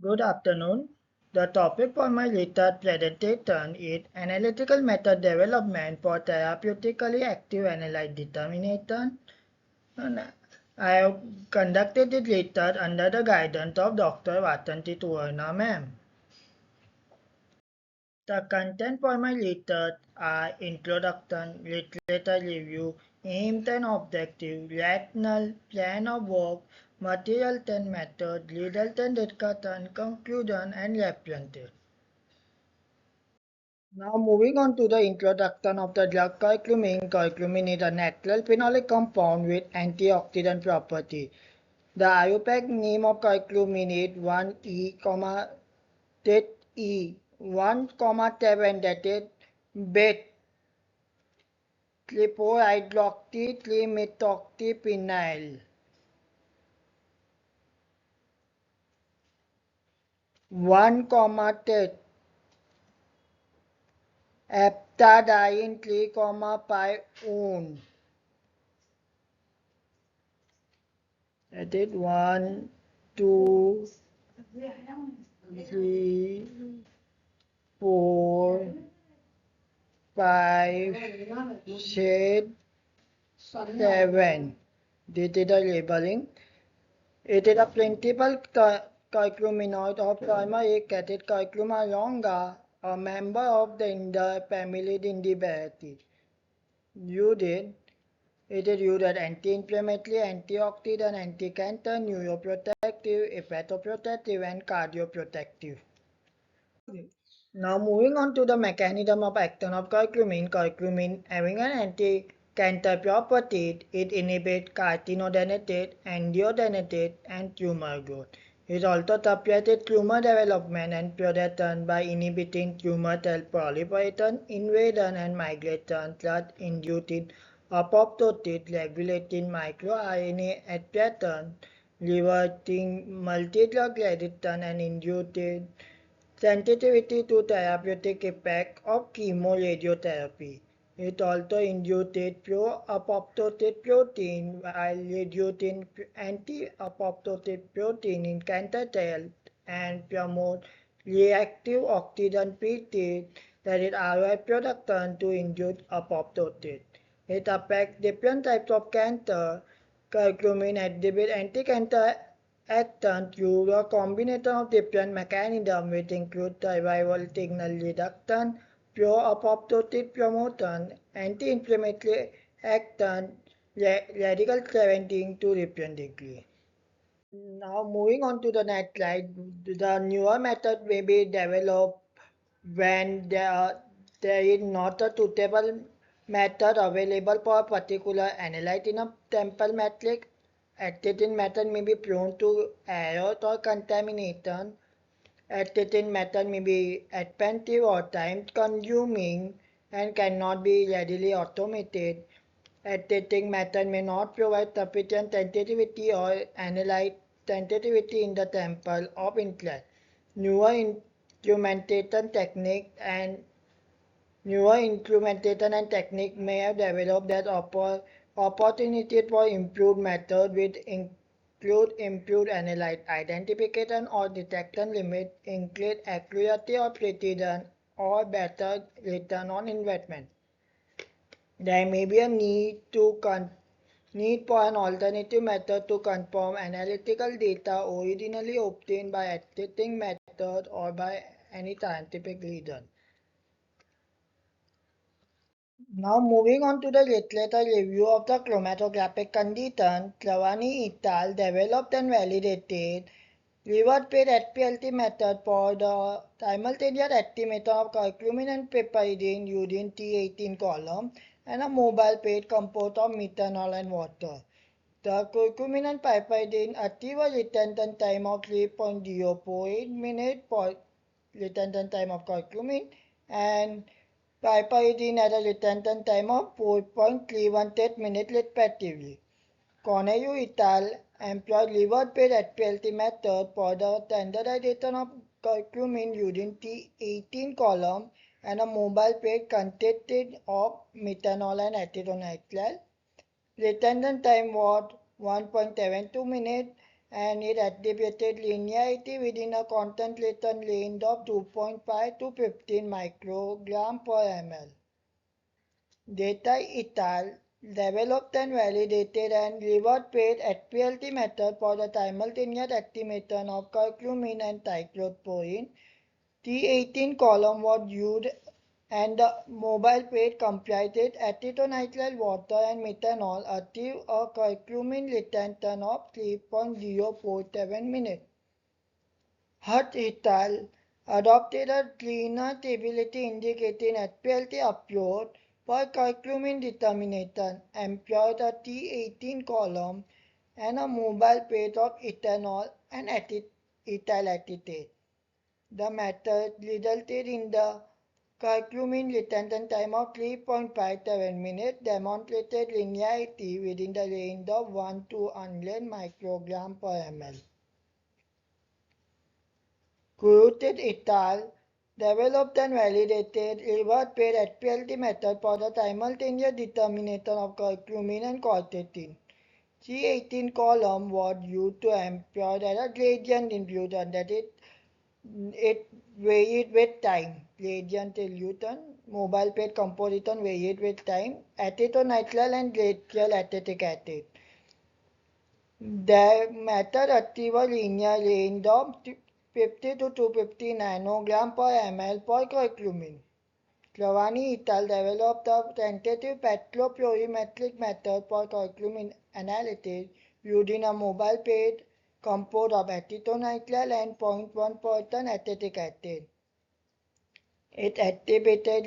Good afternoon. The topic for my research presentation is analytical method development for therapeutically active analyte determination. And I have conducted this research under the guidance of Dr. Vasanthi Tuvarna ma'am. The content for my research are introduction, literature review, aims and objective, rationale, plan of work, materials and method, results and discussion, conclusion and references. Now moving on to the introduction of the drug curcumin. Curcumin is a natural phenolic compound with antioxidant property. The IUPAC name of curcumin is 1E, tet E 1,7 that is bet tripohydroxy trimethoxyphenyl 1, tet heptadiene 3, 5 that is 1, 2, 3, 4, 5, 6, 7. This is the labeling. It is a principal curcuminoid of thermoic acid curcuma longa, a member of the family Dindibaceae. Used it is used as anti-inflammatory, antioxidant, anti-cancer, neuroprotective, hepatoprotective, and cardioprotective. Now moving on to the mechanism of action of curcumin. Curcumin having an anti-cancer property, it inhibits carcinogenesis, angiogenesis, and tumor growth. It also suppresses tumor development and progression by inhibiting tumor cell proliferation, invasion, and migration, thus inducing apoptosis, regulating microRNA expression, reversing multi-drug resistance, and inducing sensitivity to therapeutic effect of chemoradiotherapy. It also induces pro-apoptotic protein while reducing anti-apoptotic protein in cancer cells and promotes reactive oxygen species, that is ROS production, to induce apoptosis. It affects different types of cancer. Curcumin exhibits anti-cancer action through a combination of different mechanisms which include survival signal reduction, pro-apoptotic promotion, anti-inflammatory action, radical scavenging to different degree. Now moving on to the next slide, the newer method may be developed when there is not a suitable method available for a particular analyte in a sample matrix. Actitin method may be prone to errors or contamination. Actitin method may be expensive or time consuming and cannot be readily automated. Actitin method may not provide sufficient sensitivity or analyte sensitivity in the sample of interest. Newer instrumentation techniques and technique may have developed that offer opportunities for improved methods which include improved analyte identification or detection limits, increased accuracy or precision, or better return on investment. There may be a need for an alternative method to confirm analytical data originally obtained by existing methods or by any scientific reason. Now moving on to the literature review of the chromatographic condition, Travani et al. Developed and validated reverse-paired HPLC method for the simultaneous estimation of curcumin and piperidine using T18 column and a mobile paired composed of methanol and water. The curcumin and piperidine achieve a retention time of 3.048 minutes for retention time of curcumin and piperidine at a retention time of 4.318 minutes respectively. Corneyu et al. Employed liver-based HPLC method for the standardization of curcumin using T18 column and a mobile page consisted of methanol and acetonitrile. Retention time was 1.72 minutes and it attributed linearity within a concentrated range of 2.5 to 15 microgram per ml. Data et al. Developed and validated and reward-based HPLC method for the simultaneous estimation of curcumin and cyclosporine. T18 column was used and the mobile page comprises acetonitrile water and methanol achieve a curcumin retention of 3.047 minutes. Hut et al. Adopted a cleaner stability indicating HPLC approach for curcumin determination, employed a T18 column and a mobile page of ethanol and ethyl acetate. The method resulted in the curcumin retention time of 3.57 minutes, demonstrated linearity within the range of 1 to 100 microgram per ml. Kurutit et al. Developed and validated reward-based HPLC method for the simultaneous determination of curcumin and quercetin. C18 column was used to employ as a gradient infusion, that is, it varied with time. Gradient illusion, mobile page composition varied with time, acetonitrile and glacial acetic acid. The method achieved a linear range of 50 to 250 nanogram per ml for curcumin. Clavani et al. Developed a tentative spectropurimetric method for curcumin analysis using a mobile page composed of acetonitrile and 0.1% acetic acid. It activated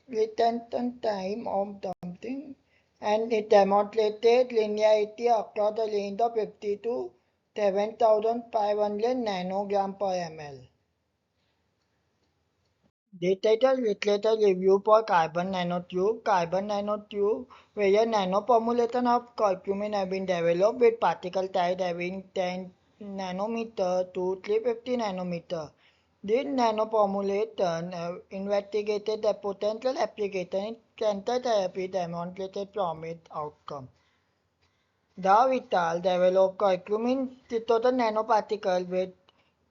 retention time of something and it demonstrated linearity across the range of 50 to 7,500 nanogram per ml. Data literature review for carbon nanotube. Carbon nanotube, where nanoformulation of curcumin have been developed with particle size having 10 nanometer to 350 nanometer. This nanoformulation investigated the potential application in cancer therapy, demonstrated promising outcome. Dow et al. Developed curcumin total nanoparticle with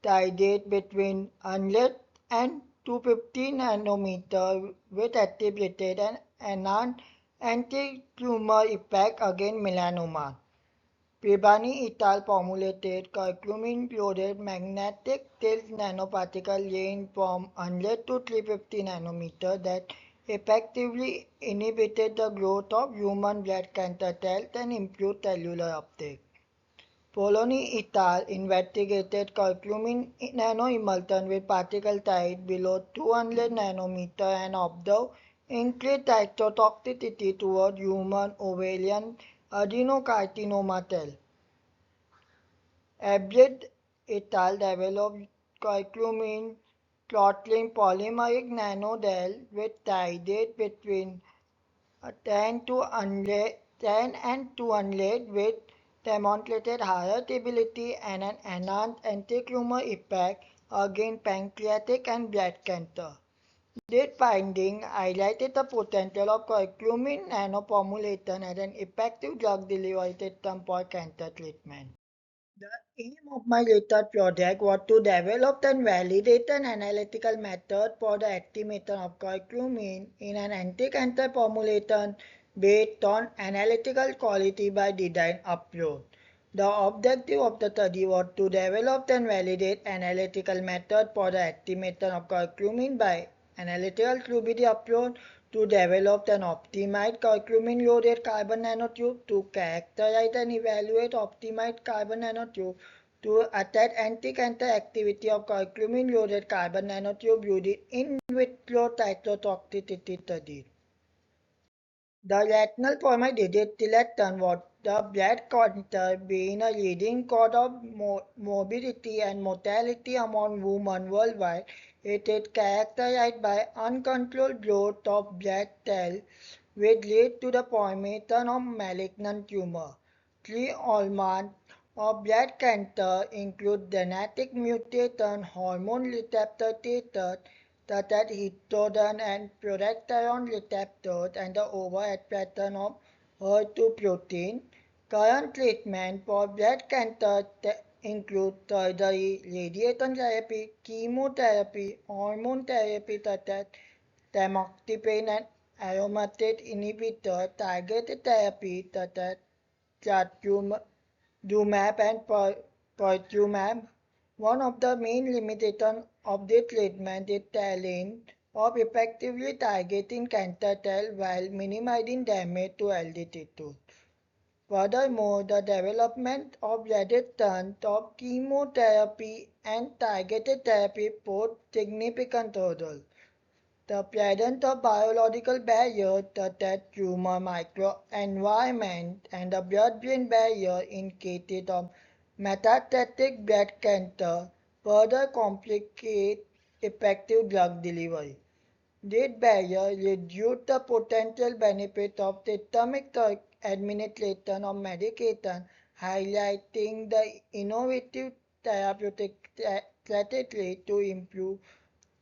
tidate between 100 and 250 nanometer with attributed and enhanced anti-tumor effect against melanoma. Pibani et al. Formulated curcumin-loaded magnetic tilt nanoparticle range from 100 to 350 nanometer that effectively inhibited the growth of human blood cancer cells and improved cellular uptake. Poloni et al. Investigated curcumin nanoemulsion with particle size below 200 nanometer and observed increased cytotoxicity toward human ovarian adenocarcinoma cells. Abjad et al. Developed curcumin throttling polymeric nanogel with tidate between 10 to 10 and 200 with demonstrated higher stability and an enhanced anti-tumor effect against pancreatic and blood cancer. This finding highlighted the potential of curcumin nanoformulation as an effective drug delivery system for cancer treatment. The aim of my research project was to develop and validate an analytical method for the estimation of curcumin in an anti-cancer formulation based on analytical quality by design approach. The objective of the study was to develop and validate analytical method for the estimation of curcumin by analytical fluidity approach, to develop an optimized curcumin-loaded carbon nanotube, to characterize and evaluate optimized carbon nanotube, to assess anti-cancer activity of curcumin-loaded carbon nanotube using in vitro cytotoxicity studies. The rationale for my disease selection was the blood cancer being a leading cause of morbidity and mortality among women worldwide. It is characterized by uncontrolled growth of blood cells, which leads to the formation of malignant tumor. Three hallmarks of blood cancer include genetic mutation, hormone receptor status, such as estrogen and progesterone receptors, and the overexpression of HER2 protein. Current treatment for breast cancer include surgery, radiation therapy, chemotherapy, hormone therapy such as tamoxifen and aromatase inhibitor, targeted therapy such as trastuzumab and pertuzumab. One of the main limitations of this treatment is challenge of effectively targeting cancer cells while minimizing damage to healthy tissues. Furthermore, the development of resistance of chemotherapy and targeted therapy pose significant hurdles. The presence of biological barriers such as tumor microenvironment and the blood-brain barrier in cases of metastatic breast cancer further complicate effective drug delivery. This barrier reduces the potential benefits of systemic administration of medication, highlighting the innovative therapeutic strategy to improve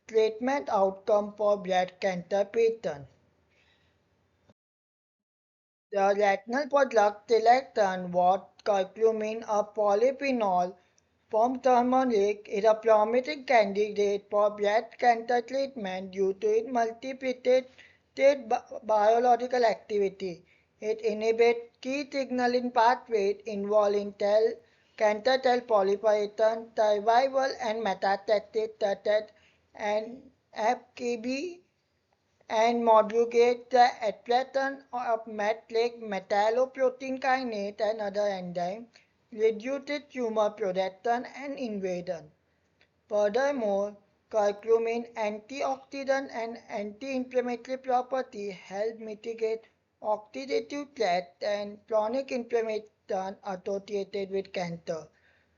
treatment outcome for breast cancer patients. The rationale for drug selection was curcumin, a polyphenol from turmeric, is a promising candidate for breast cancer treatment due to its multifaceted biological activity. It inhibits key signaling pathways involving cancer cell proliferation, survival, and metastasis such as NFKB and modulate the expression of MET-like metalloprotein kinase and other enzymes, reduces tumor production and invasion. Furthermore, curcumin antioxidant and anti-inflammatory properties help mitigate oxidative stress and chronic inflammation associated with cancer.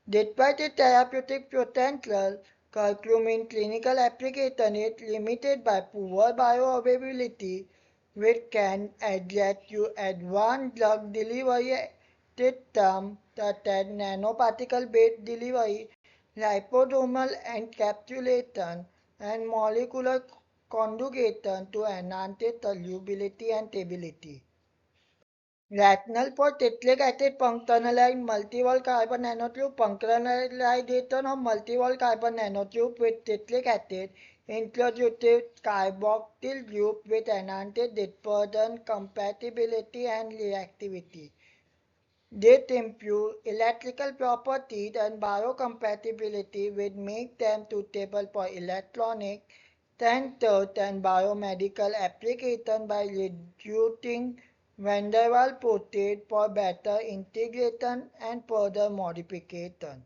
Despite its therapeutic potential, curcumin clinical application is limited by poor bioavailability, which can address to advanced drug delivery systems such as nanoparticle-based delivery, liposomal encapsulation, and molecular conjugation to enhance its solubility and stability. Rationale for citric acid functionalized multi-wall carbon nanotube. Functionalization of multi-wall carbon nanotube with citric acid introduces carboxyl group with enhanced dispersion, compatibility, and reactivity. This improves electrical properties and biocompatibility which make them suitable for electronic, sensors, and biomedical applications by reducing van der Waals process for better integration and further modification.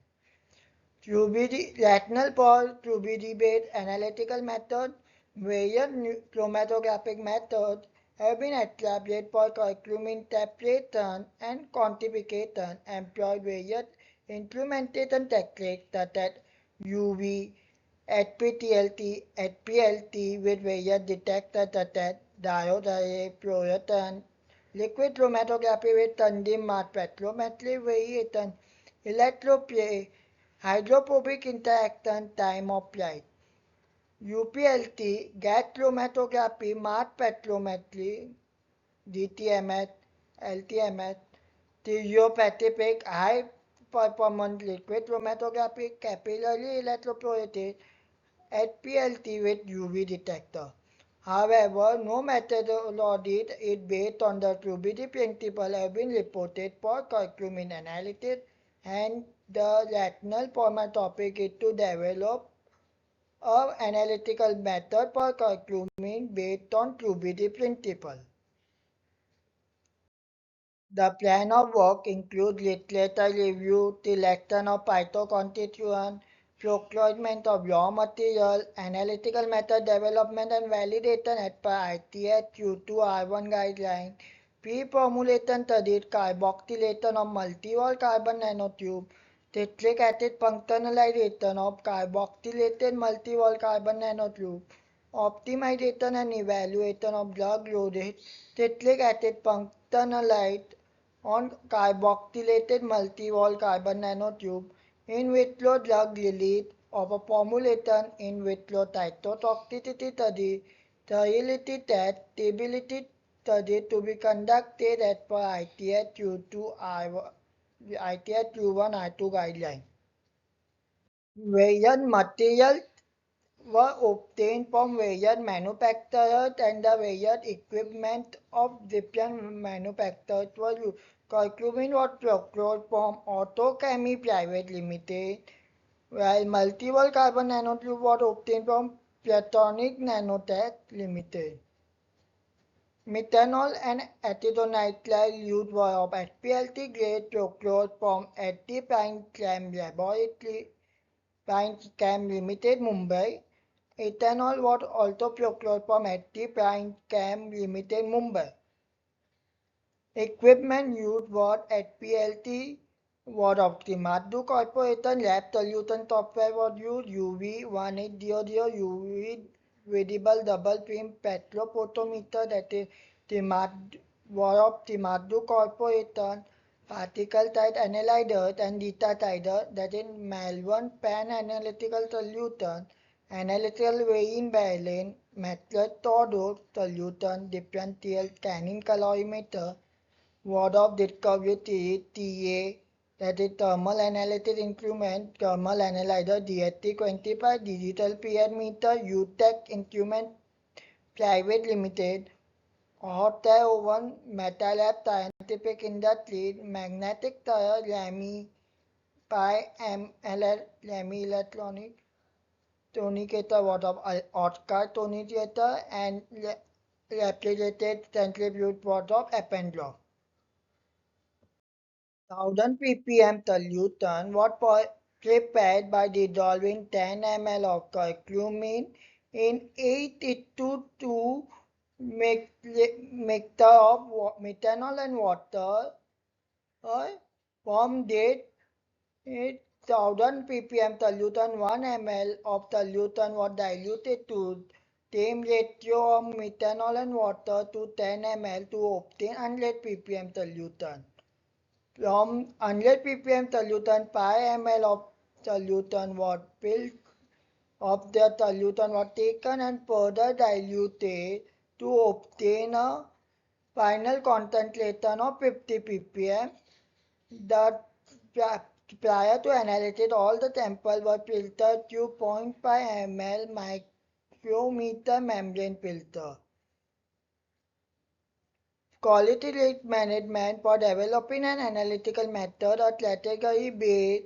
Rational for QBD-based analytical methods, various chromatographic methods have been established for curcumin separation and quantification, employed various instrumentation techniques such as UV, HPLT, HPLT with various detectors such as diode array, fluorescence, liquid chromatography with tungsten mass spectrometry variation, electroplay, hydrophobic interaction, time of flight. UPLT, gas chromatography, mass spectrometry, DTMS, LTMS, stereopacific, high performance liquid chromatography, capillary electrophoresis, HPLT with UV detector. However, no methodology is based on the QBD principle have been reported for curcumin analysis, and the rational for my topic is to develop an analytical method for curcumin based on QBD principle. The plan of work includes literature review, selection of phytoconstituents, procurement of raw material, analytical method development and validation as per ITS Q2R1 guideline, pre-formulation studies, carboxylation of multi-wall carbon nanotube, citric acid functionalization of carboxylated multi-wall carbon nanotube, optimization and evaluation of drug-loaded citric acid functionalized on carboxylated multi-wall carbon nanotube, in vitro drug release of a formulation, in vitro cytotoxicity study, sterility test, stability study to be conducted as per ITS Q2 ITS Q1 I2 guideline. Various materials were obtained from various manufacturers and the various equipment of different manufacturers were used. Curcumin was procured from Autochemy Private Limited, while multiple carbon nanotube was obtained from Platonic Nanotech Limited. Methanol and acetonitrile used were of HPLC grade procured from HT Pine Chem Laboratory, Pine Chem Limited, Mumbai. Ethanol was also procured from HT Pine Chem Limited, Mumbai. Equipment used was HPLC was optimized. The corporation lab solution software was used. UV 1800 UV visible double film spectrophotometer that is optimized. The corporation particle size analyzer and data sizer that is Melbourne pan analytical solution, analytical weighing balance, method Todor solution, differential scanning calorimeter, word of discovery TA, that is thermal analysis instrument, thermal analyzer, DST25, digital pH meter, UTech instrument private limited, hot air oven, metal lab, scientific industry, magnetic tire, Lamy, Pi, Lamy electronic, tonicator, word of Oscar tonicator, and refrigerated centrifuge, word of Appendlock. 1000 ppm solution was prepared by dissolving 10 ml of curcumin in 8:2 mixture of methanol and water. From that 1000 ppm solution, 1 ml of solution was diluted to same ratio of methanol and water to 10 ml to obtain 100 ppm solution. From 100 ppm solution, 5 ml of solution was filled of the solution was taken and further diluted to obtain a final concentration of 50 ppm. The prior to analysis, all the samples were filtered through 0.5 ml micrometer membrane filter. Quality risk management for developing an analytical method or category based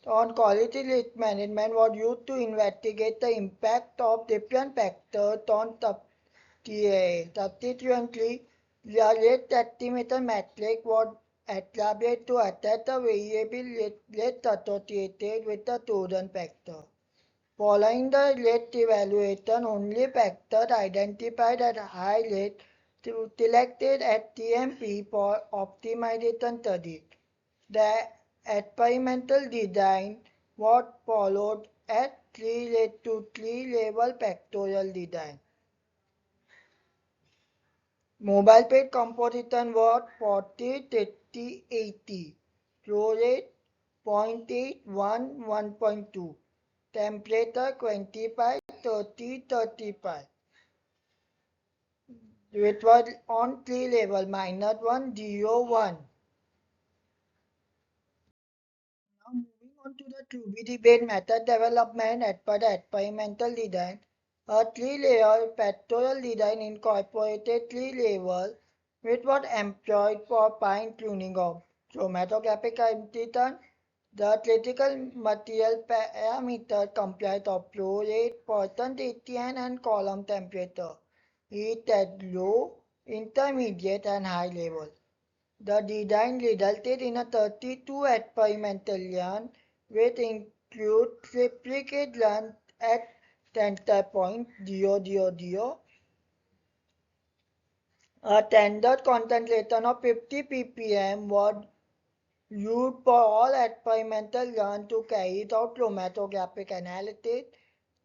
on quality risk management was used to investigate the impact of different factors on subsequently. The risk estimation metric was established to assess the variable risk associated with the chosen factor. Following the risk evaluation, only factors identified as high risk selected as TMP for optimization studies. The experimental design was followed as 3 level factorial design. Mobile page composition was 40, 30, 80. Flow rate 0.8, 1, 1.2. Temperature 25, 30, 35. It was on 3 level, -1, 0, 1. Now moving on to the to-be-debate method development as per the experimental design. A 3-layer factorial design incorporated 3 levels which was employed for fine-tuning of chromatographic computation. The critical material parameters comprised of flow rate, percentage and column temperature, each at low, intermediate and high level. The design resulted in a 32 experimental run, which include triplicate runs at center point 000, a standard concentration of 50 ppm was used for all experimental runs to carry out chromatographic analysis.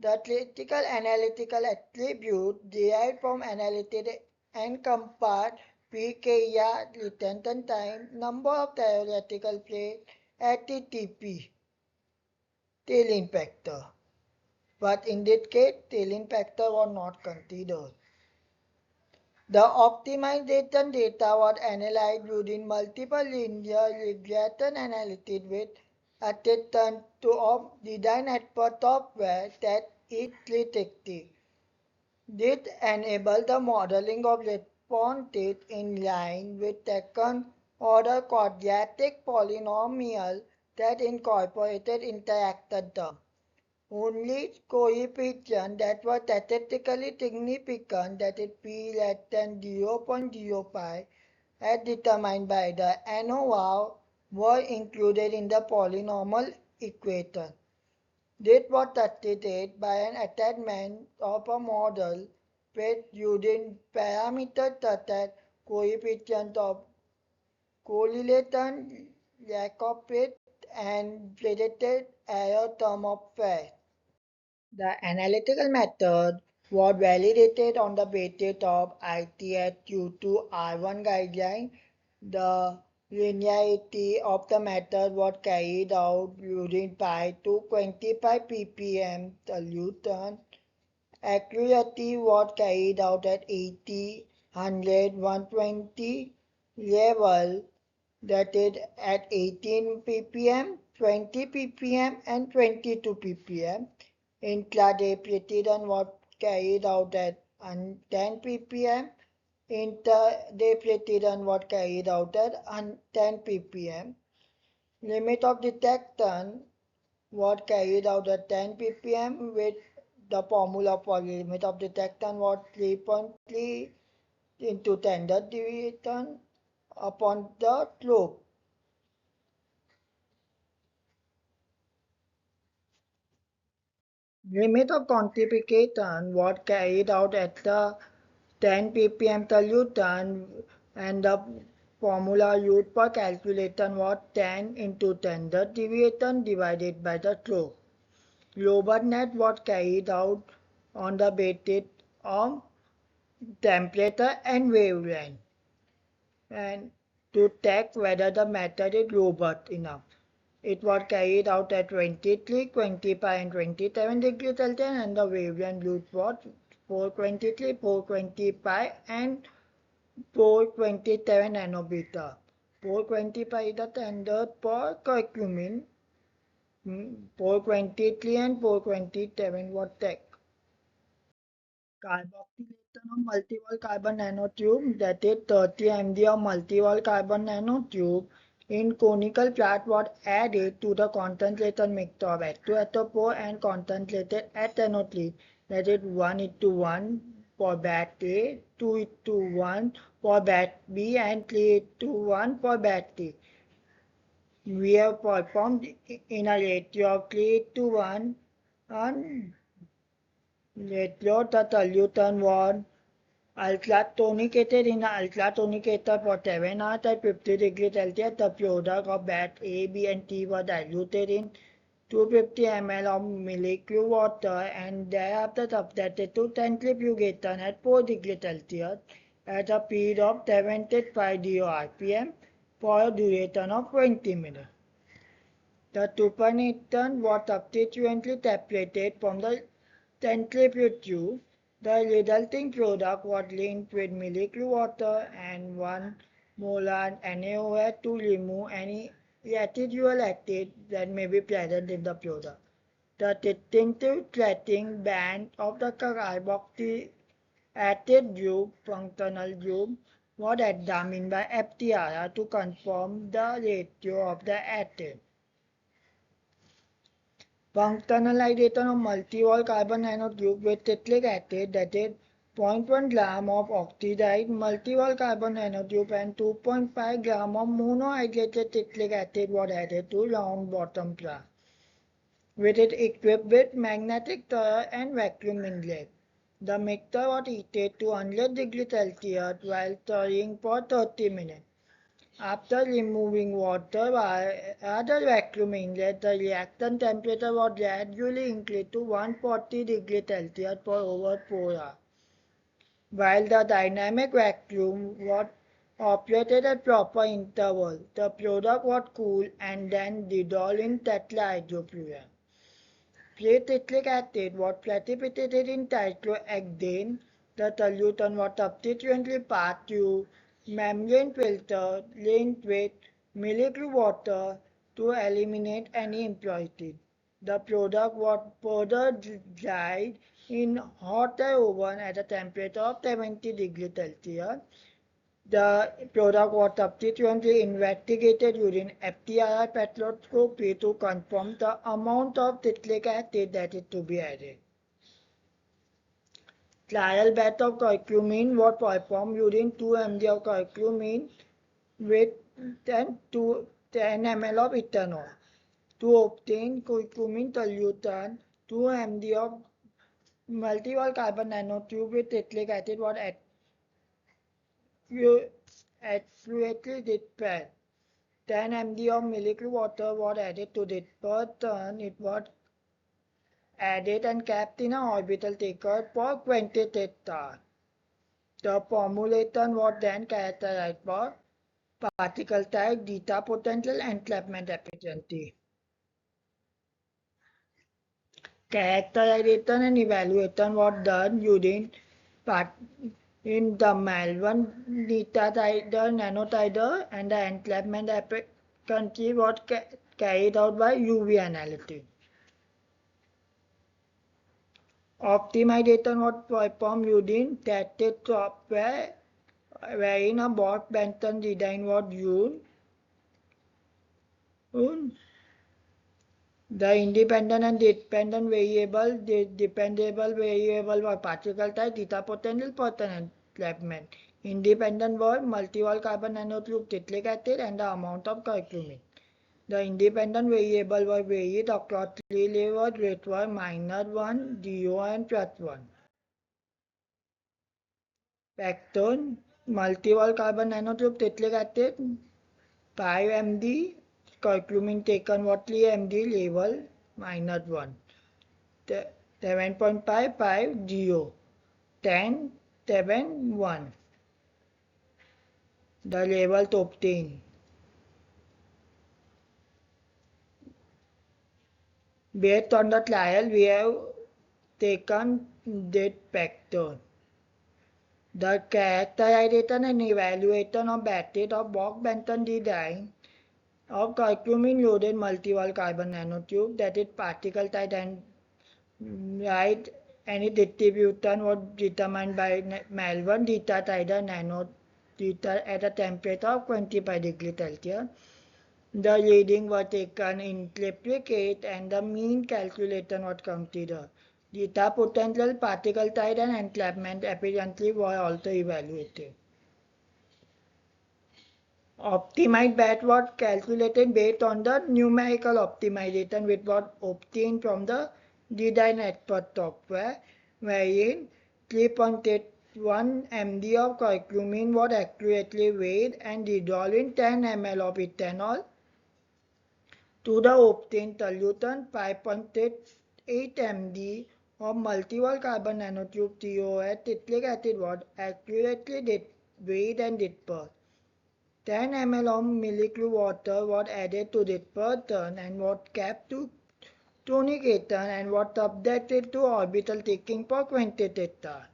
The critical analytical attributes derived from analysis encompass peak area, retention time, number of theoretical plates, ATTP, tailing factor. But in this case, tailing factor was not considered. The optimization data was analyzed using multiple linear regression analysis with attention to of design for software that is predictive. This enables the modeling of responses in line with second-order quadratic polynomial that incorporated interaction terms. Only coefficient that was statistically significant, that is p less than 0.05, as determined by the ANOVA, were included in the polynomial equation. This was tested by an attachment of a model with using parameters such as coefficient of correlation, lack of fit, and predicted error term of fair. The analytical method was validated on the basis of ITS Q2R1 guideline. The linearity of the method was carried out using pi to 25 ppm solution. Accuracy was carried out at 80, 100, 120 level, that is at 18 ppm, 20 ppm and 22 ppm. Intraday precision was carried out at 10 ppm. Inter-day precision was carried out at 10 ppm. Limit of detection was carried out at 10 ppm with the formula for limit of detection was 3.3 into standard deviation upon the slope. Limit of quantification was carried out at the 10 ppm solution and the formula used for calculation was 10 into standard deviation divided by the slope. Global net was carried out on the basis of temperature and wavelength and to check whether the method is robust enough. It was carried out at 23, 25 and 27 degrees Celsius and the wavelength used was 423, 425 and 427 nanometer. 425 is the standard for curcumin. 423 and 427 was checked. Carboxylation of multi-wall carbon nanotube, that is 30 mg of multi-wall carbon nanotube in conical flat was added to the concentrated mixture of H2SO4 and concentrated SNO3, that is 1:1 for batch A, 2:1 for batch B and 3:1 for batch C. We have performed in a ratio of 3:1 and ratio the solution was ultratonicated in an ultratonicator for 7 hours at 50 degrees Celsius. The product of batch A, B and C was diluted in 250 ml of molecular water and thereafter subjected to centrifugation at 4 degrees Celsius at a speed of 750 rpm for a duration of 20 minutes. The supernatant was subsequently separated from the centrifuge. The resulting product was linked with molecular water and 1 molar NaOH to remove any residual acid that may be present in the product. The distinctive stretching band of the carboxy acid group, functional group, was examined by FTIR to confirm the ratio of the acid. Functionalization of multi-wall carbon nanotube with citric acid, that is 0.1 gram of oxidized multi-wall carbon nanotube and 2.5 gram of monohydrated citric acid was added to round bottom jar, with it equipped with magnetic stirrer and vacuum inlet. The mixture was heated to 100 degrees Celsius while stirring for 30 minutes. After removing water via the vacuum inlet, the reaction temperature was gradually increased to 140 degrees Celsius for over 4 hours. While the dynamic vacuum was operated at proper intervals, the product was cooled and then dissolved in tetrahydrofuran. Free citric acid was precipitated in cyclohexane The solution was subsequently passed through membrane filter laced with molecular water to eliminate any impurities. The product was further dried in hot air oven at a temperature of 70 degrees Celsius. The product was subsequently investigated using FTIR spectroscopy to confirm the amount of citric acid that is to be added. Trial batch of curcumin was performed using 2 mg of curcumin with 10 ml of ethanol. To obtain curcumin solution, 2 mg of multi-wall carbon nanotube with citric acid was accurately dispersed. 10 mg of molecular water was added to this. Per turn, it was added and kept in an orbital taker for 26 hours. The formulation was then characterized for particle type, zeta potential, and entrapment efficiency. Characterization and evaluation was done using in the Malvern zeta tidal nanotidal, and the entrapment efficiency was carried out by UV analysis. Optimization was performed using tested software wherein a box Benson design was used. The independent and dependent variable, the dependable variable were particle type, zeta potential, percent entrapment. Independent were multi-wall carbon nanotube, citric acid, and the amount of curcumin. The independent variable were varied across 3 levels, which were -1, 0, and +1. Pectone, multi-wall carbon nanotube, citric acid, 5 mg, curcumin taken was 3 mg level, -1. 7.55, 0. 10, 7, 1. The level to obtain. Based on the trial, we have taken this factor. The characterization and evaluation of batteries of Bock-Benson design of curcumin-loaded multi-wall carbon nanotube, that is particle type and right, any distribution was determined by Malvern zeta tidal nano zeta at a temperature of 25 degrees Celsius. The reading was taken in triplicate and the mean calculation was considered. Zeta potential, particle type, and entrapment efficiency were also evaluated. Optimized batch was calculated based on the numerical optimization which was obtained from the design expert software, wherein 3.81 mg of curcumin was accurately weighed and dissolved in 10 ml of ethanol. To the obtained solution, 5.8 mg of multi-wall carbon nanotube COH citric acid was accurately weighed and dispersed. 10 ml of molecular water was added to this per turn and was kept to tonication and was subjected to orbital taking for 28 hours.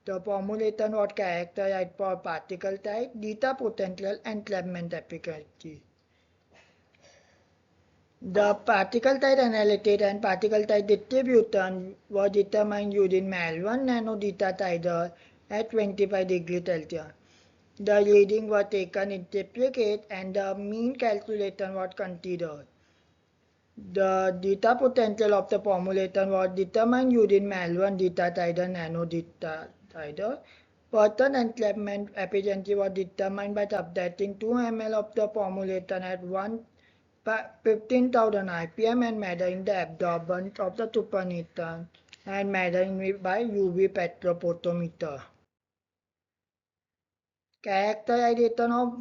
The formulation was characterized for particle type, zeta potential, and entrapment efficacy. The particle type analytic and particle type distribution was determined using Malvern nano zeta tidal at 25 degrees Celsius. The reading was taken in triplicate and the mean calculation was considered. The zeta potential of the formulation was determined using Malvern zeta tidal nano zeta tidal. Percent entrapment efficiency was determined by subtracting 2 ml of the formulation at 15,000 IPM and measuring the absorbance of the supernatant and measuring it by UV spectrophotometer. Characterization of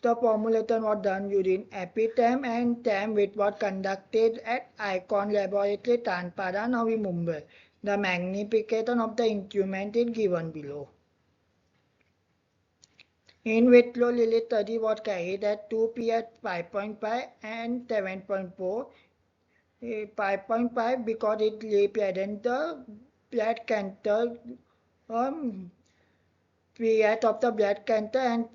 the formulation was done using EpiTem and TEM, which was conducted at Icon Laboratory, Tanpara, Navi Mumbai. The magnification of the instrument is given below. In vitro Lilith study was carried at 2 pH 5.5 and 7.4. 5.5 because it represents the blood cancer um, pH of the blood cancer, and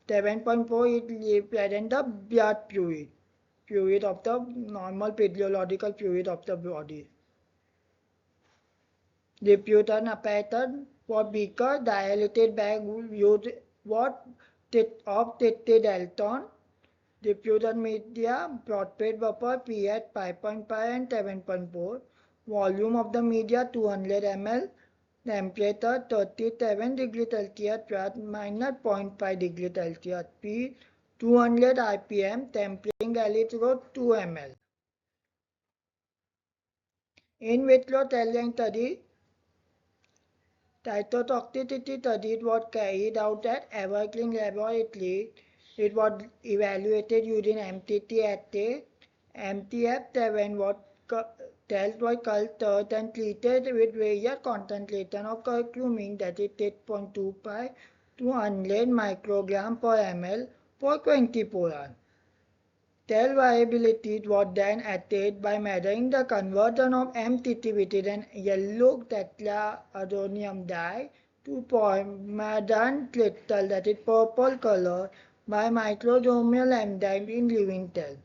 7.4 is represent the blood fluid of the normal physiological fluid of the body. Diffusion apparatus for beaker dilated bag used what of Dalton. Diffusion media phosphate vapor pH 5.5 and 7.4. Volume of the media 200 ml. Temperature 37 degrees Celsius plus minus 0.5 degrees Celsius. Speed 200 rpm. Tempering electrode 2 ml. In vitro cell study, cytotoxicity studies was carried out at Evergreen Laboratories. It was evaluated using MTT assay. MTF7 was cells were cultured and treated with various concentration of curcumin, that is 8.25 to 100 microgram per ml for 24 hours. Cell viability was then assessed by measuring the conversion of MTT within an yellow tetraammonium dye to polyamide crystal, that is purple color, by microsomal enzyme in living cells.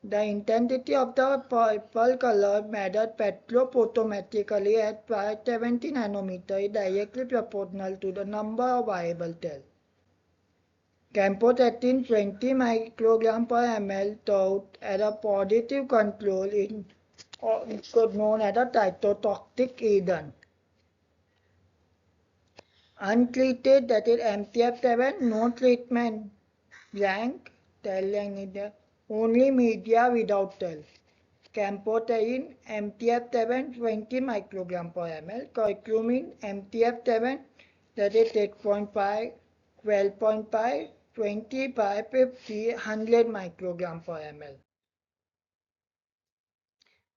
The intensity of the purple color measured spectrophotometrically at 570 nanometer is directly proportional to the number of viable cells. Campotetin 20 microgram per ml taught as a positive control in known as a cytotoxic agent. Untreated, that is MTF7, no treatment. Blank, only media without cell. Campoterin MTF7 20 microgram per ml. Curcumin MTF7, that is 8.5, 12.5, 25, 50, 100 microgram per ml.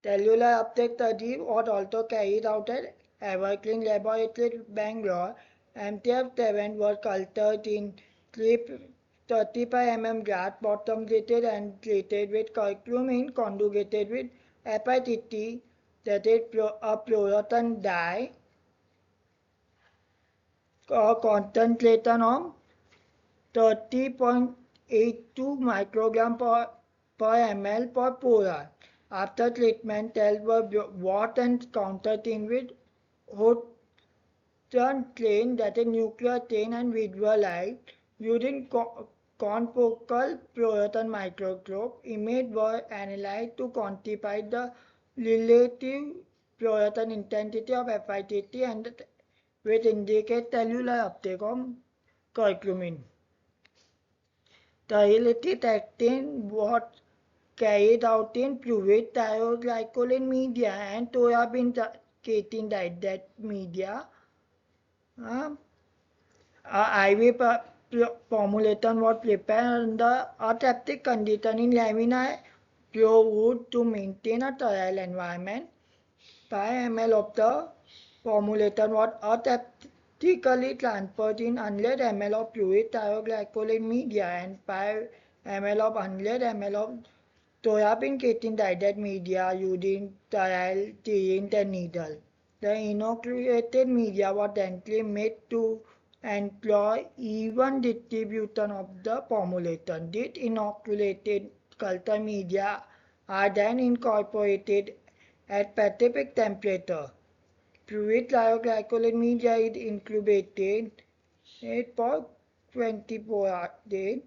Cellular uptake study was also carried out at Evergreen Laboratories, Bangalore. MTF7 was cultured in 35 mm glass bottom treated and treated with curcumin conjugated with hepatitis, that is a fluorescent dye, or concentration of 30.82 microgram per ml per 4 hours. After treatment, cells were washed and counted in with hot chain, that is nuclear chain, and visual light using confocal fluorescent microscope. Images were analyzed to quantify the relative fluorescent intensity of FITT and which indicate cellular uptake of curcumin. Sterility testing was carried out in fluid thioglycolin media and soybean casein that media. IV formulation was prepared under aseptic condition in laminar flow wood to maintain a sterile environment. 5 ml of the formulation was aseptically transferred in 100 ml of fluid thioglycolin media and 5 ml of 100 ml of soybean casein dyed media using sterile syringe and needle. The inoculated media was then made to employ even distribution of the formulation. These inoculated culture media are then incorporated at specific temperature. Fluid thioglycolin media is incubated for 24 days,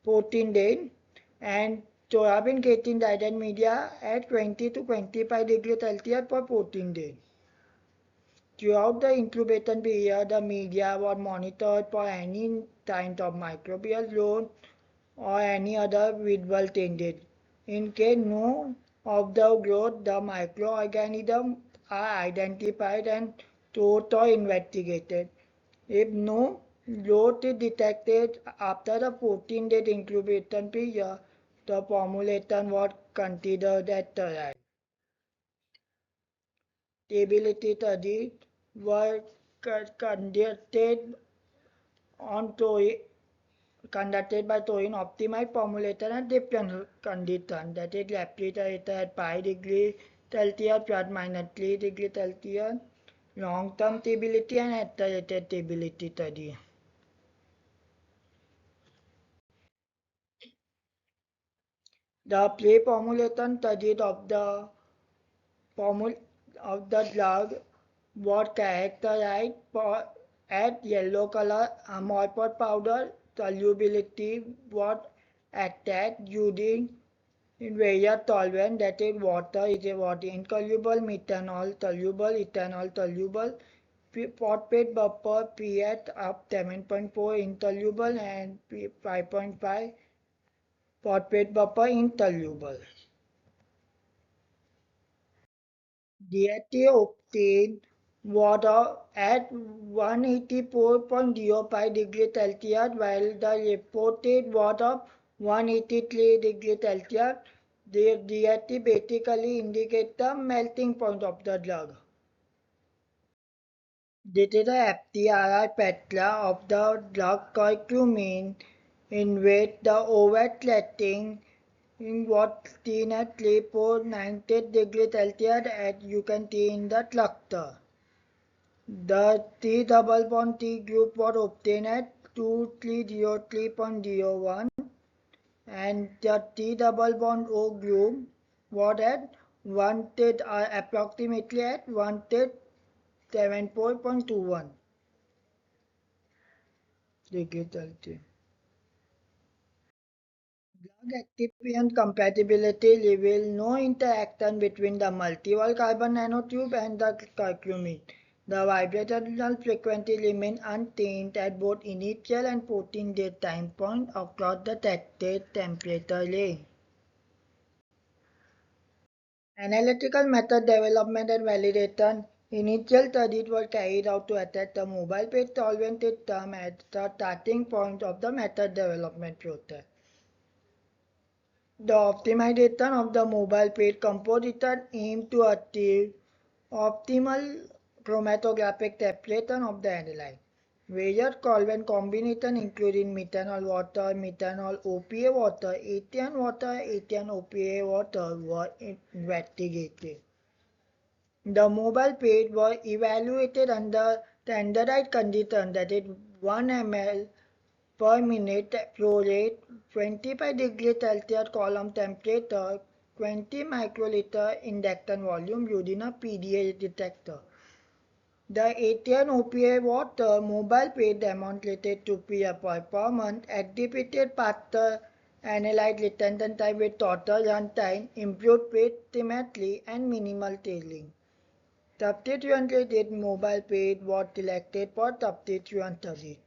14 days, and soybean casein dyed media at 20 to 25 degrees Celsius for 14 days. Throughout the incubation period, the media was monitored for any signs of microbial growth or any other visual changes. In case no observed growth, the microorganisms are identified and treated or investigated. If no growth is detected after the 14-day incubation period, the formulation was considered as sterile. Stability studies were conducted on conducted by throwing optimized formulation at different conditions, that is refrigerator at 5 degrees Celsius plus minus 3 degrees Celsius, long-term stability and accelerated stability study. The pre-formulation study formula of the drug was characterized as yellow color, amorphous powder solubility was attacked using various solvents, that is water is water insoluble, methanol soluble, ethanol soluble, phosphate buffer pH of 7.4 insoluble and 5.5 phosphate buffer insoluble. DHA obtained water at 184.05 degrees Celsius while the reported was of 183 degrees Celsius. The DHA basically indicates the melting point of the drug. This is the FTRI spectra of the drug curcumin in which the overletting was seen at 3.98 degrees Celsius as you can see in the cluster. The T double bond T group was obtained at 2303.01 and the T double bond O group was at wanted approximately at 174.21 degrees Celsius. Drug activity and compatibility reveal no interaction between the multi-wall carbon nanotube and the curcumin. The vibrational frequency remains unchanged at both initial and 14-day time point across the tested temperature range. Analytical method development and validation. Initial studies were carried out to assess the mobile phase solvent term at the starting point of the method development process. The optimization of the mobile page composition aimed to achieve optimal chromatographic separation of the analyte. Various solvent combinations including methanol water, methanol OPA water, ethane water, ethane OPA water were investigated. The mobile page was evaluated under standardized conditions, that is 1 ml per minute flow rate, 25 degrees Celsius column temperature, 20 microliter induction volume using a PDA detector. The ethane OPA water mobile page demonstrated superior performance, exhibited faster analyte retention time with shorter runtime, improved page symmetry, and minimal tailing. Subsequently, this mobile page was selected for subsequent studies.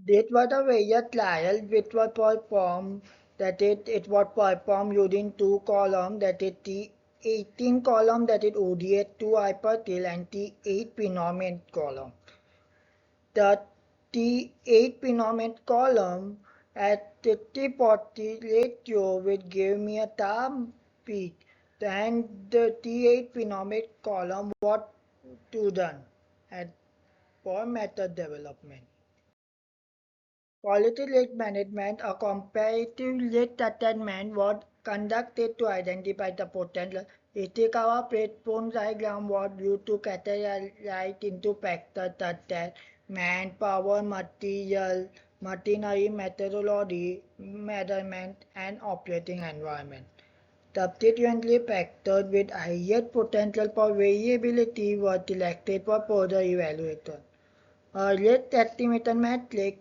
This was a various trial which was performed, that it was performed using two columns, that is T18 column, that is ODH2 hypertil and T8 phenomenon column. The T8 phenomenon column at 50-40 ratio which gave me a term peak, and the T8 phenomenon column was done for method development. Quality risk management, a comparative risk assessment was conducted to identify the potential. Ishikawa platform diagram was used to categorize into factors such as manpower, material, machinery, methodology, measurement, and operating environment. Subsequently, factors with highest potential for variability were selected for further evaluation. A risk estimation matrix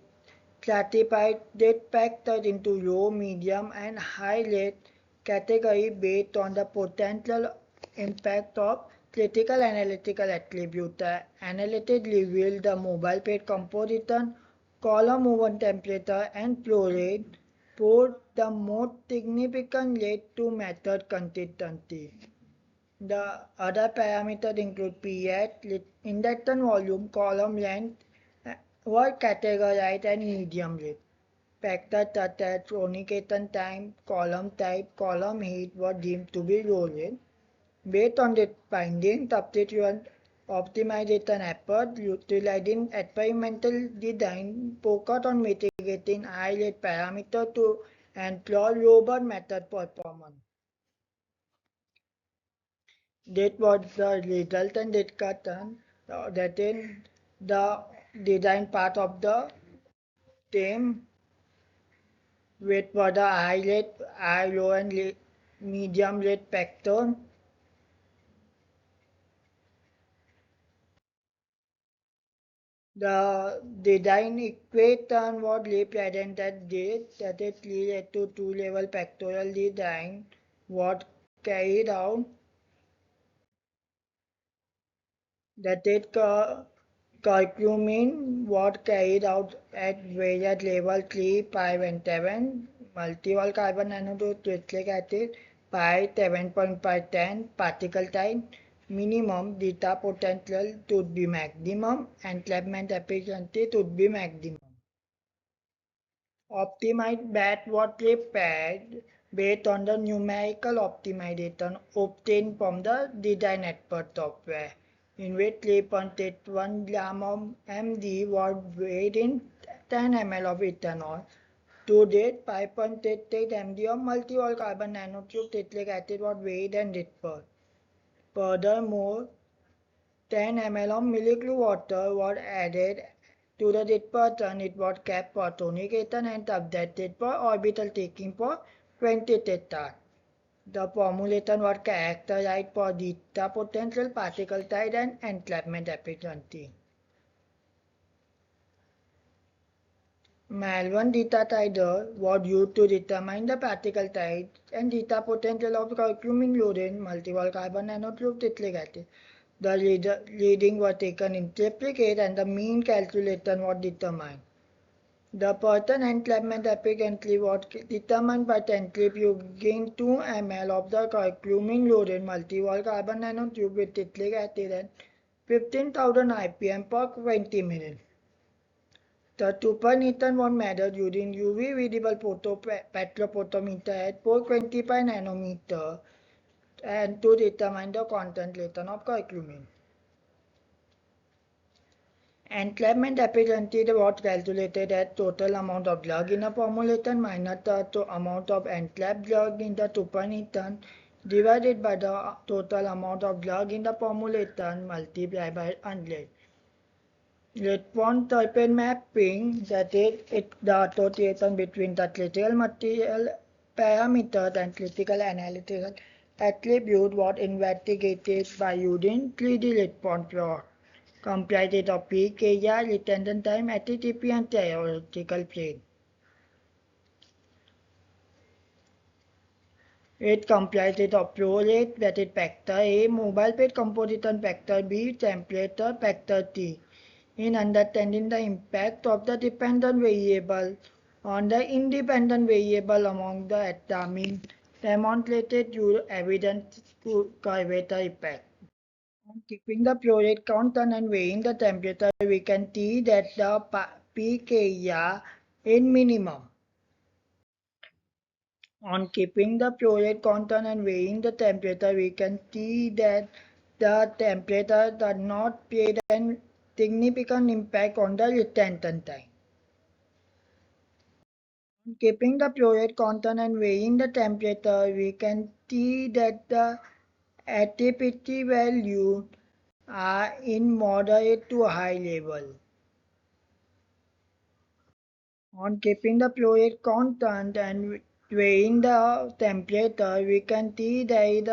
classified these factors into low, medium, and high risk categories based on the potential impact of critical analytical attributes. The analytics revealed the mobile page composition, column movement temperature, and flow rate posed the most significant rate to method consistency. The other parameters include pH, induction volume, column length, were categorized as medium risk. Factors such as communication time, column type, column heat were deemed to be low risk. Based on this finding, subsequent optimization efforts utilizing experimental design focused on mitigating high risk parameters to ensure robust method performance. That was the resultant discussion that in the design part of the team with for the high rate, high low and medium rate factor. The design equation was represented that it leads to two-level factorial design was carried out that it curcumin was carried out at various levels 3, 5 and 7, multiple carbon nanotube citric acid, pi 7.5 10, particle time, minimum beta potential to be maximum, entrapment efficiency to be maximum. Optimized batch was prepared based on the numerical optimization obtained from the design expert software, in which 3.81 gram of MD was weighed in 10 ml of ethanol. To date, 5.88 mg of multi-wall carbon nanotube citric acid was weighed and dispersed. Furthermore, 10 ml of molecular water was added to the dispersion. It was kept for tonication and subjected for orbital taking for 20 theta. The formulation was characterized for beta potential, particle size and entrapment efficiency. Malvern beta titer was used to determine the particle size and beta potential of curcumin chlorine multiple carbon nanotube citric acid. The reading was taken in triplicate and the mean calculation was determined. The Burton entrapment efficiency was determined by centrifuging 2 ml of the curcumin chlorine multi-wall carbon nanotube with citric acid and 15,000 IPM per 20 minutes. The supernatant was measured using UV visible spectrophotometer at 425 nanometer and to determine the concentration of curcumin. Entrapment efficiency was calculated as total amount of drug in a formulation minus the amount of entrapped drug in the supernatant divided by the total amount of drug in the formulation multiplied by 100. Response type mapping, that is, the association between the critical material parameters and critical analytical attribute was investigated by using 3D response plot comprised of peak area, retention time, HTTP and theoretical plane. It comprises of flow rate, that is factor A, mobile phase composition factor B, temperature factor T. In understanding the impact of the dependent variable on the independent variable among the examined, demonstrated through evidence to curvature effect. On keeping the flow rate constant and weighing the temperature, we can see that the peak area is minimum. On keeping the flow rate constant and weighing the temperature, we can see that the temperature does not play a significant impact on the retention time. On keeping the flow rate constant and weighing the temperature, we can see that the ATPT values are in moderate to high level. On keeping the flow rate constant and weighing the temperature, we can see there is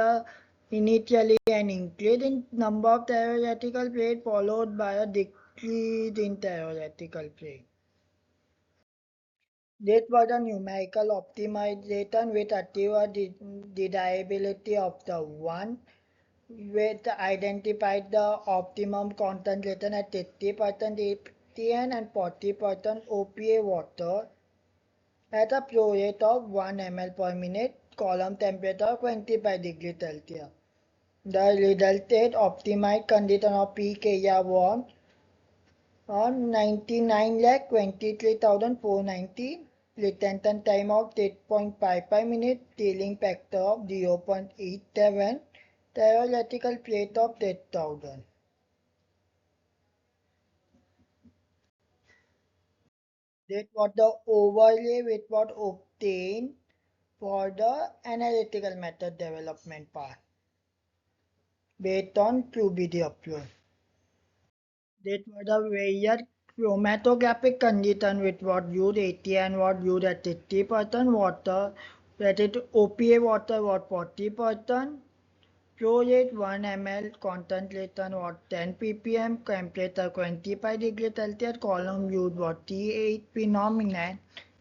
initially an increase in number of theoretical plates followed by a decrease in theoretical plate. This was a numerical optimization with achieved desirability of the one, which identified the optimum concentration at 50% ATN and 40% OPA water at a flow rate of 1 ml per minute, column temperature 25 degrees Celsius. The resulted optimized condition of peak area was on 99,23,490, retention time of 8.55 minutes, ceiling factor of 0.87, theoretical plate of 10,000. That was the overlay which was obtained for the analytical method development part. based on QBD upload. That was a various chromatographic condition which was used 80 and was used at 60% water, that is OPA water was 40%, flow rate 1 ml, concentration was 10 ppm, temperature 25 degrees Celsius, column used was T8 phenomenon,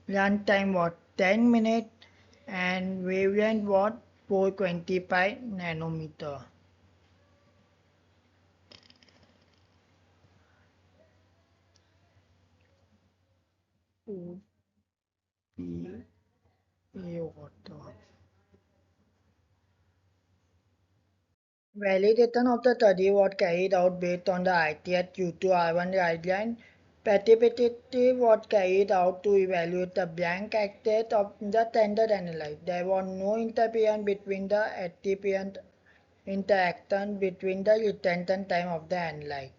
run time was 10 minutes, and wavelength was 425 nanometer. OPA water. Validation of the study was carried out based on the ITS Q2R1 guideline. Participative was carried out to evaluate the blank access of the standard analyte. There was no interference between the active interaction between the retention time of the analyte.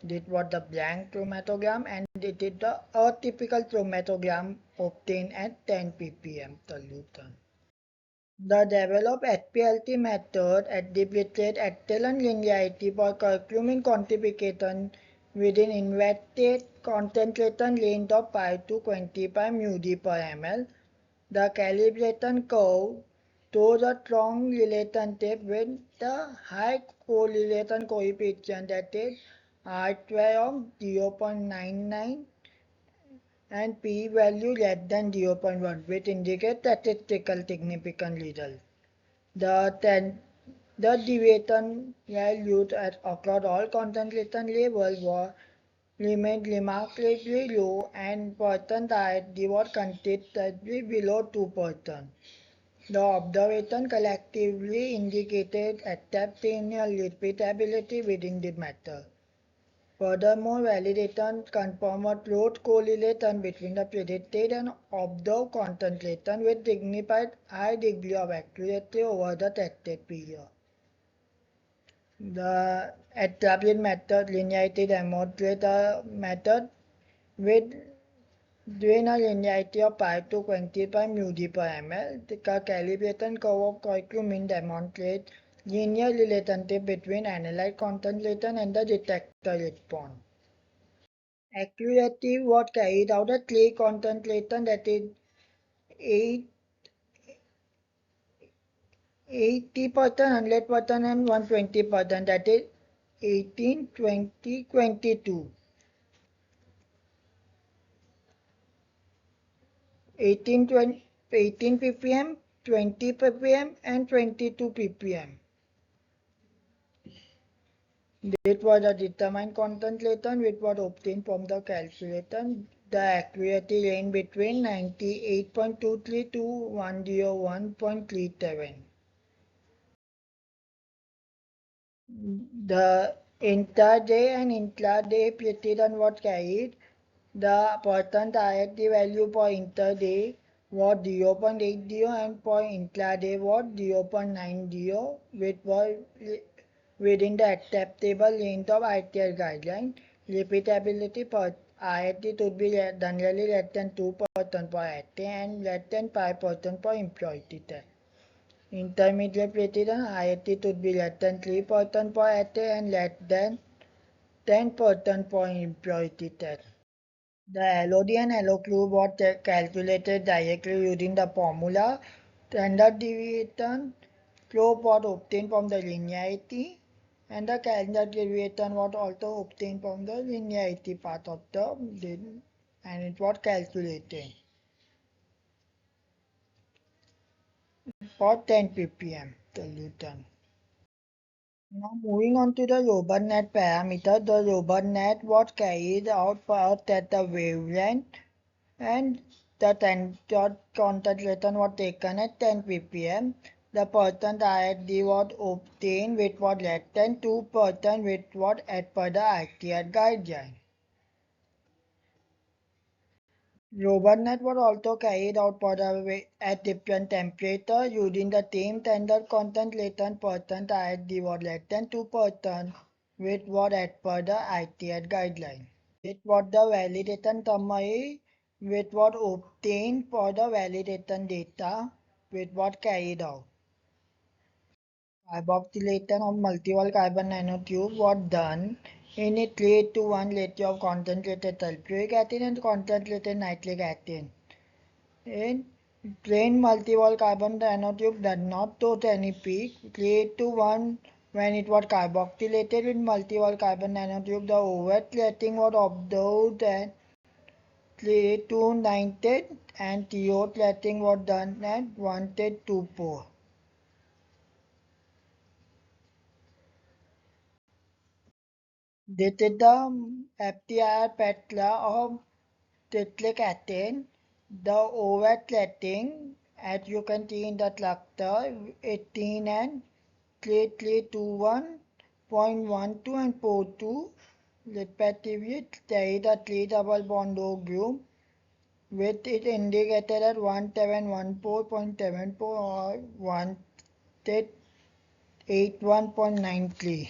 This was the blank chromatogram and it is the atypical chromatogram obtained at 10 ppm solution. The developed HPLC method demonstrates excellent linearity for curcumin quantification within inverted concentration range of 5 to 25 μd per ml. The calibration curve shows a strong relationship with the high correlation coefficient, that is R-square of 0.99 and p-value less than 0.1, which indicates statistical significant result. The deviation values across all concentration levels remained remarkably low and percentile was consistently below 2%. The observation collectively indicated exceptional repeatability within the method. Furthermore, validation confirmed a close correlation between the predicted and observed concentration with significant high degree of accuracy over the tested period. The established method linearity demonstrates a method with doing a linearity of 5 to 25 μd per ml. The calibration curve of curcumin demonstrates linear relationship between analyte concentration and the detector response. Accuracy was carried out at 3 concentration, that is 80%, 100% and 120%, that is 18, 20, 22. 18, 20, 18 ppm, 20 ppm and 22 ppm. This was a determined concentration which was obtained from the calculation. The accuracy range between 98.23 to 101.37. The intraday and intraday precision was carried. The percent ISD value for intraday was 0.80 and for intraday was 0.90, which was within the acceptable range of ITL guideline. Repeatability for ISD should be generally less than 2% for assay and less than 5% for impurity test. Intermediate precision ISD should be less than 3% for assay and less than 10% for impurity test. The LOD and LOQ was calculated directly using the formula. Standard deviation slope was obtained from the linearity, and the standard deviation was also obtained from the linearity part of the and it was calculated for 10 ppm solution. Now moving on to the RobustNet parameter, the RobustNet was carried out first at the wavelength and the tensor concentration was taken at 10 ppm. The percent ISD was obtained which was less than 2%, which was as per the ITR guideline. RobustNet was also carried out for the at different temperature using the same standard concentration. Percent ISD was less than 2%, which was as per the ITR guideline. It was the validation summary which was obtained for the validation data which was carried out. Carboxylation of multi-wall carbon nanotube was done in a 3:1 ratio of concentrated sulfuric acid and concentrated nitric acid. In plain multi-wall carbon nanotube does not show any peak. 3:1 when it was carboxylated with multi-wall carbon nanotube, the overclating was observed at 3:290 and TO clating was done at 1:24. This is the FTIR spectra of citric acid. The overclating, as you can see in the cluster, 18 and 3321.12 and 42 respectively. There is a 3 double bond O group with it indicated at 1714.74 or 181.93.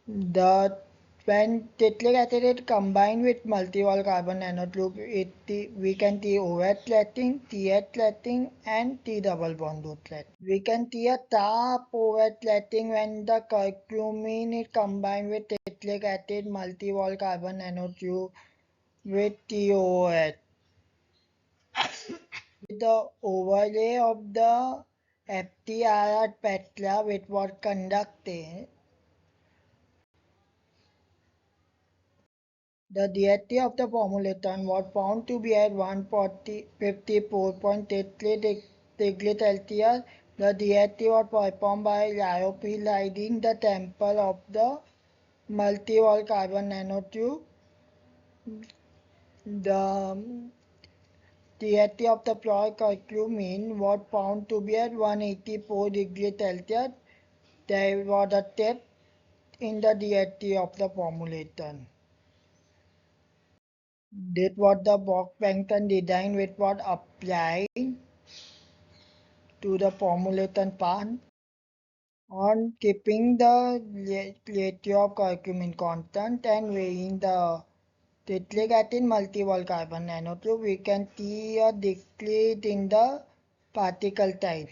The when citric acid is combined with multi-wall carbon nanotube, we can see OH clatting, TH clatting, and T double bond O clatting. We can see a sharp OH clatting when the curcumin is combined with citric acid multi-wall carbon nanotube with TOH. With the overlay of the FTIR spectra which was conducted, the deity of the formulaton was found to be at 154.83 degrees Celsius. The deity was performed by lyopil lighting the temple of the multi-wall carbon nanotube. The deity of the pure curcumin was found to be at 184 degrees Celsius. There was a tip in the deity of the formulaton. This was the box plankton design which was applied to the formulaton part on keeping the ratio of curcumin constant and weighing the citric acid multi-wall carbon nanotube. We can see a decrease in the particle size.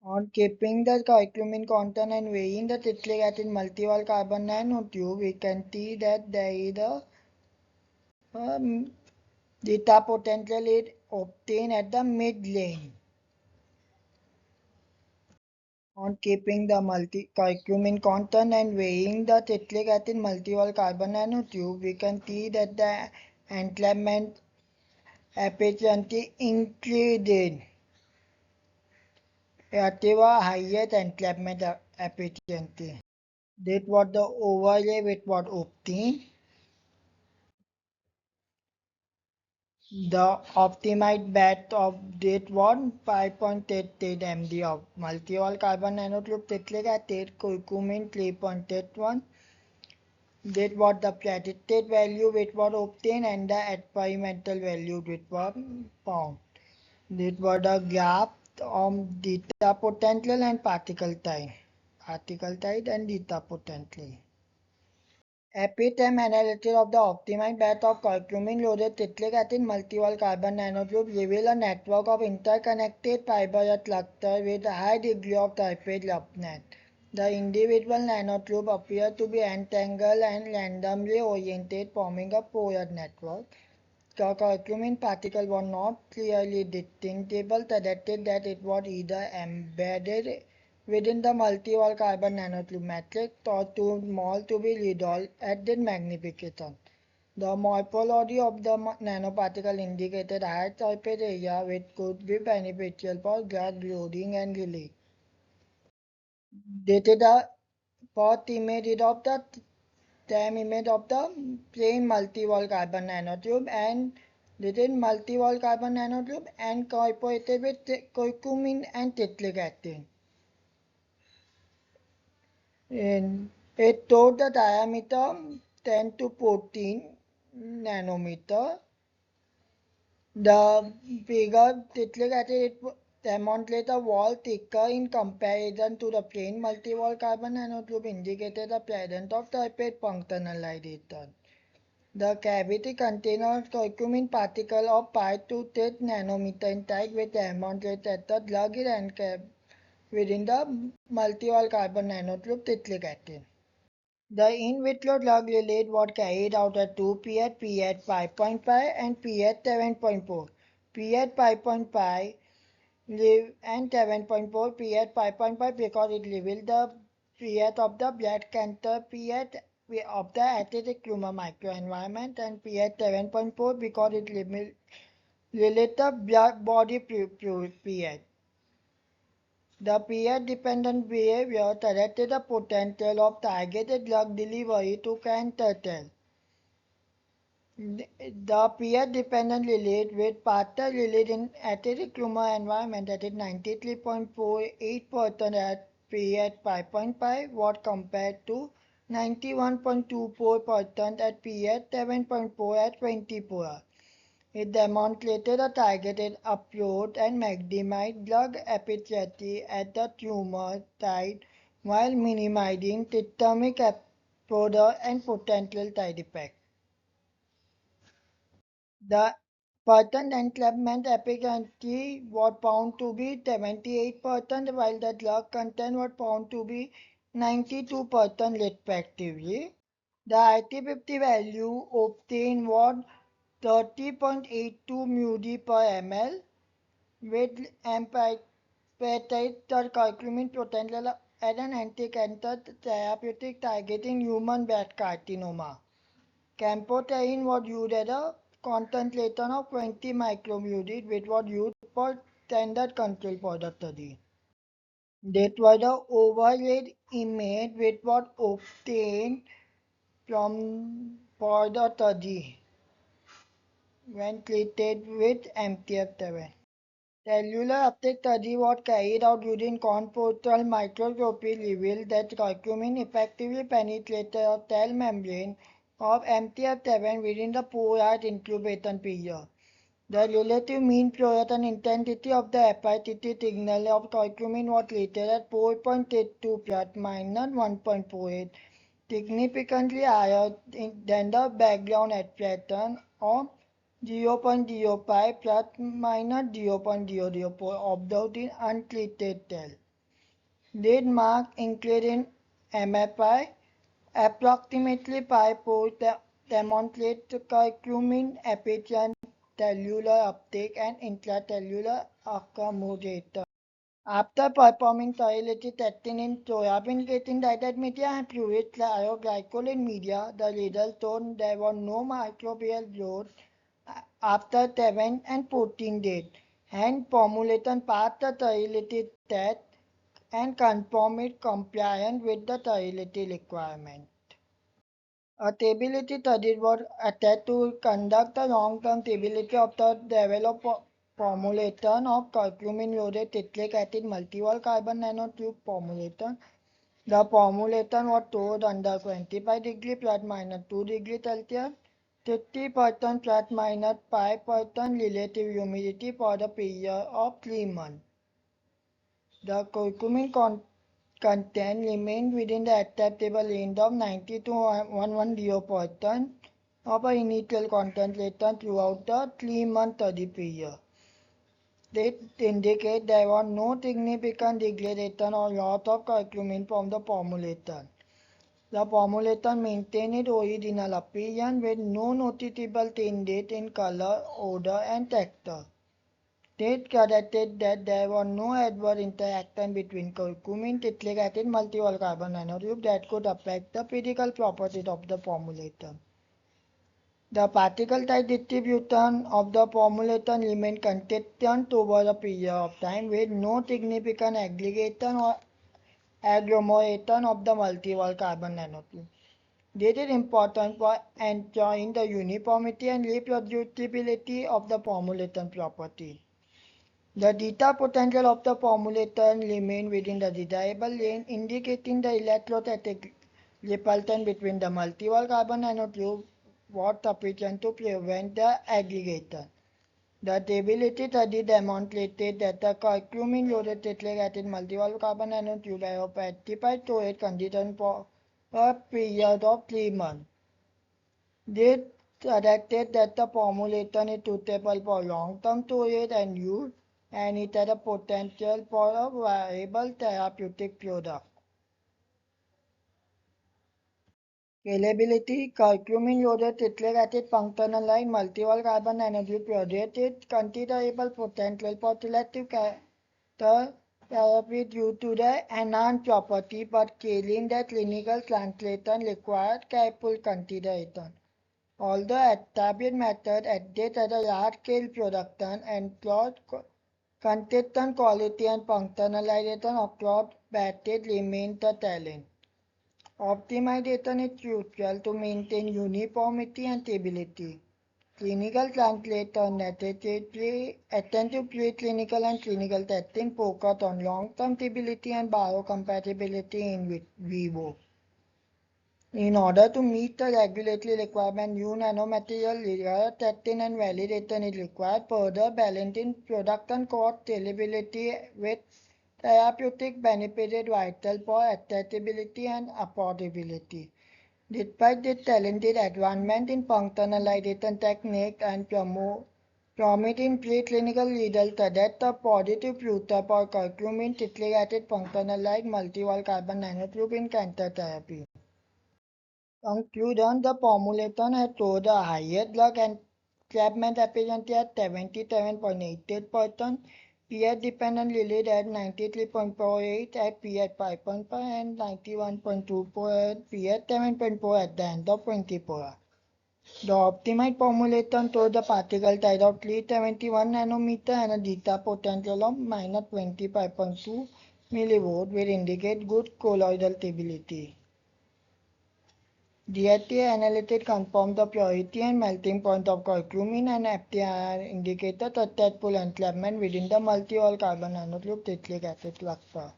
On keeping the curcumin constant and weighing the citric acid multi-wall carbon nanotube, we can see that there is a theta potential is obtained at the mid lane. On keeping the curcumin constant and weighing the citric acid multi-wall carbon nanotube, we can see that the entrapment efficiency increased at the highest entrapment efficiency. That was the overlay which was obtained. The optimized batch of that was 5.88 mg of multi-wall carbon nanotube citric acid, curcumin 3.81. That was the predicted value which was obtained and the experimental value which was found. That was the graph of theta potential and particle time. Particle time and theta potential. Epitome analysis of the optimized batch of curcumin-loaded citric acid multi-wall carbon nanotubes reveal a network of interconnected fibrous clusters with a high degree of surface roughness. The individual nanotubes appear to be entangled and randomly oriented, forming a porous network. The curcumin particle was not clearly distinguishable, suggesting that it was either embedded within the multi-wall carbon nanotube matrix or too small to be resolved at this magnification. The morphology of the nanoparticle indicated high surface area which could be beneficial for drug loading and release. This is the first image of the same image of the plain multi-wall carbon nanotube, and this is multi-wall carbon nanotube and incorporated with curcumin and citric acid. And it showed the diameter 10 to 14 nanometer. The bigger citric acid demonstrates a wall thicker in comparison to the plain multi-wall carbon nanotube indicated the presence of surface functionalization. The cavity contains curcumin particle of 5 to 10 nanometer in type which demonstrates that the drug is encapsulated within the multi-wall carbon nanotube tetracetane. The in vitro drug release was carried out at 2 pH, pH 5.5 and pH 7.4. pH 5.5 and 7.4 pH 5.5 because it reveals the pH of the blood cancer, pH of the acidic tumor microenvironment, and pH 7.4 because it relates the blood body pH. The pH-dependent behavior suggested the potential of targeted drug delivery to cancer cells. The pH-dependent release with faster release in acidic tumor environment that is 93.48% at pH 5.5 was compared to 91.24% at pH 7.4 at 24 hours. It demonstrated a targeted approach and maximized drug efficacy at the tumor site while minimizing systemic exposure and potential side effects. The percent entrapment efficiency was found to be 78% while the drug content was found to be 92% respectively. The IT50 value obtained was 30.82 mg per ml with empatite curcumin potential as an anti-cancer therapeutic targeting human breast carcinoma. Camptothecin was used as a concentration of 20 micromucil which was used for standard control for the study. That was the overlaid image which was obtained from for the study when treated with MTF7. Cellular uptake study was carried out using confocal microscopy revealed that curcumin effectively penetrated the cell membrane of MTF7 within the 4-hour incubation period. The relative mean fluorescence intensity of the FITT signal of curcumin was rated at 4.82 plus minus 1.48, significantly higher than the background expression of 0.05 plus minus 0.004 observed in untreated cells. This mark increase in MFI approximately 5-fold demonstrates curcumin efficient cellular uptake and intracellular accumulation. After performing sterility testing in soybean-getting dieted media and fluid cryoglycol in media, the results showed there was no microbial growth after 7 and 14 days. Hence, formulation passed the sterility test and confirmed it compliant with the sterility requirement. A stability study was attached to conduct the long-term stability of the developed formulation of curcumin-loaded citric acid multi-wall carbon nanotube formulation. The formulation was stored under 25 degrees plus minus 2 degrees Celsius, 50% plus minus 5% relative humidity for the period of 3 months. The curcumin content remained within the acceptable range of 90 to 110% of an initial concentration throughout the 3-month study period. This indicates there was no significant degradation or loss of curcumin from the formulation. The formulation maintained its original appearance with no noticeable changes in color, odor, and texture. This suggested that there was no adverse interaction between curcumin, citric acid, multi-wall carbon nanotube that could affect the physical properties of the formulation. The particle size distribution of the formulation remained consistent over a period of time with no significant aggregation or agglomeration of the multi-wall carbon nanotube. This is important for ensuring the uniformity and reproducibility of the formulation property. The theta potential of the formulation remained within the desirable range, indicating the electrostatic repulsion between the multi-wall carbon nanotube was sufficient to prevent the aggregation. The stability study demonstrated that the curcumin-loaded citric acid multi-wall carbon nanotube have a specified storage condition for a period of 3 months. This suggested that the formulation is suitable for long-term storage and use, and it has a potential for a viable therapeutic product. Scalability, curcumin loaded citric acid functionalized multiple carbon nanotube project is considerable potential for selective therapy due to the enhanced property, but scaling the clinical translation requires careful consideration. Although established methods exist at a large-scale production and plot consistent quality and functionalization across batches remains the challenge. Optimization is crucial to maintain uniformity and stability. Clinical translation necessitates attentive preclinical and clinical testing focused on long-term stability and biocompatibility in vivo. In order to meet the regulatory requirement, new nanomaterial rigorous testing and validation is required, further balancing production cost scalability with therapeutic benefit is vital for accessibility and affordability. Despite this talented advancement in functionalization techniques and promising preclinical results suggest a positive future for curcumin citric acid functionalized multi-wall carbon nanotube in cancer therapy. Conclusion, the formulation has showed the highest drug entrapment efficiency at 77.88%, pH-dependent release at 93.48 at pH 5.5 and 91.24 at pH 7.4 at the end of 24 hours. The optimized formulation shows the particle size of 371 nanometer and a zeta potential of minus 25.2 millivolt, which indicates good colloidal stability. DHA analytic confirmed the purity and melting point of curcumin, and FTIR indicated successful entrapment within the multi-wall carbon nanotube citric acid cluster.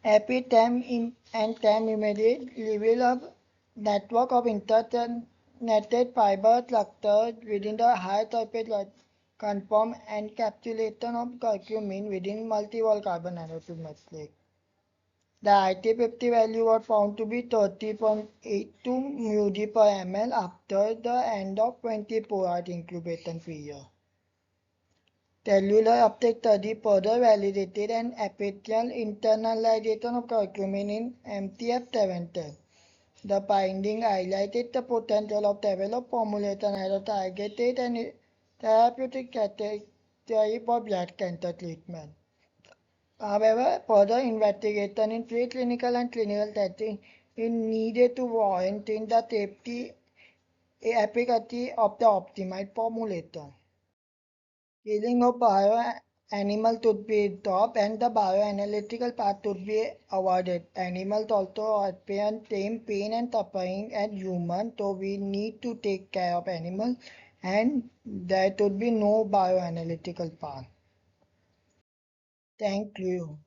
EPI-TEM and TEM images reveal a network of interconnected fiber clusters within the high surface conform encapsulation of curcumin within multi-wall carbon nanotube matrix. The IT50 value was found to be 30.82 μg per ml after the end of 24-hour incubation period. Cellular uptake study further validated an efficient internalization of curcumin in MTF710. The finding highlighted the potential of developed formulation as a targeted and therapeutic category for blood cancer treatment. However, further investigation in preclinical and clinical testing is needed to warrant in the safety efficacy of the optimized formulation. Killing of animals should be stopped and the bioanalytical path should be avoided. Animals also experience same pain and suffering as humans, so we need to take care of animals and there should be no bioanalytical path. Thank you.